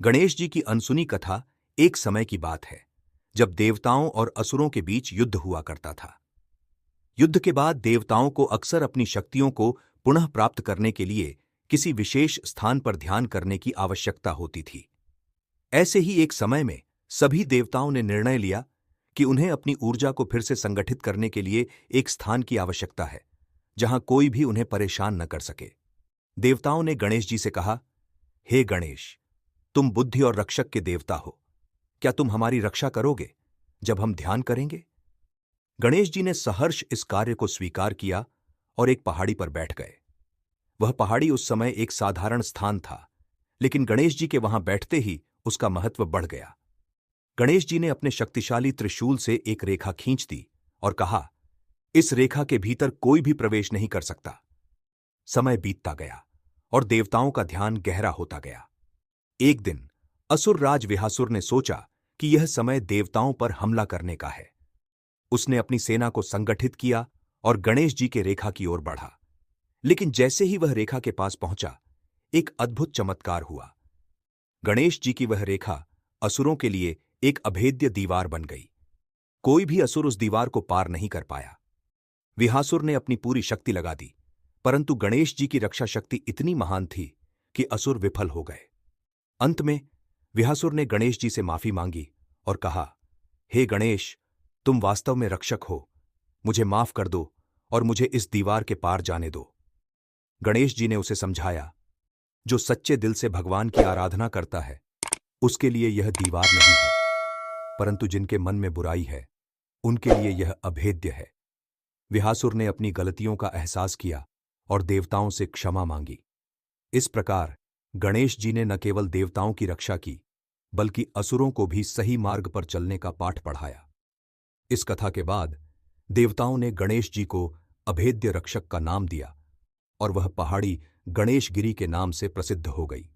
गणेश जी की अनसुनी कथा एक समय की बात है, जब देवताओं और असुरों के बीच युद्ध हुआ करता था। युद्ध के बाद देवताओं को अक्सर अपनी शक्तियों को पुनः प्राप्त करने के लिए किसी विशेष स्थान पर ध्यान करने की आवश्यकता होती थी। ऐसे ही एक समय में सभी देवताओं ने निर्णय लिया कि उन्हें अपनी ऊर्जा को फिर से संगठित करने के लिए एक स्थान की आवश्यकता है, जहां कोई भी उन्हें परेशान न कर सके। देवताओं ने गणेश जी से कहा, हे गणेश, तुम बुद्धि और रक्षक के देवता हो। क्या तुम हमारी रक्षा करोगे जब हम ध्यान करेंगे? गणेश जी ने सहर्ष इस कार्य को स्वीकार किया और एक पहाड़ी पर बैठ गए। वह पहाड़ी उस समय एक साधारण स्थान था, लेकिन गणेश जी के वहां बैठते ही उसका महत्व बढ़ गया। गणेश जी ने अपने शक्तिशाली त्रिशूल से एक रेखा खींच दी और कहा, इस रेखा के भीतर कोई भी प्रवेश नहीं कर सकता। समय बीतता गया और देवताओं का ध्यान गहरा होता गया। एक दिन असुर राज विहासुर ने सोचा कि यह समय देवताओं पर हमला करने का है। उसने अपनी सेना को संगठित किया और गणेश जी के रेखा की ओर बढ़ा। लेकिन जैसे ही वह रेखा के पास पहुंचा, एक अद्भुत चमत्कार हुआ। गणेश जी की वह रेखा असुरों के लिए एक अभेद्य दीवार बन गई। कोई भी असुर उस दीवार को पार नहीं कर पाया। विहासुर ने अपनी पूरी शक्ति लगा दी, परंतु गणेश जी की रक्षा शक्ति इतनी महान थी कि असुर विफल हो गए। अंत में विहासुर ने गणेश जी से माफी मांगी और कहा, हे गणेश, तुम वास्तव में रक्षक हो। मुझे माफ कर दो और मुझे इस दीवार के पार जाने दो। गणेश जी ने उसे समझाया, जो सच्चे दिल से भगवान की आराधना करता है, उसके लिए यह दीवार नहीं है, परंतु जिनके मन में बुराई है, उनके लिए यह अभेद्य है। विहासुर ने अपनी गलतियों का एहसास किया और देवताओं से क्षमा मांगी। इस प्रकार गणेश जी ने न केवल देवताओं की रक्षा की, बल्कि असुरों को भी सही मार्ग पर चलने का पाठ पढ़ाया। इस कथा के बाद देवताओं ने गणेश जी को अभेद्य रक्षक का नाम दिया और वह पहाड़ी गणेशगिरी के नाम से प्रसिद्ध हो गई।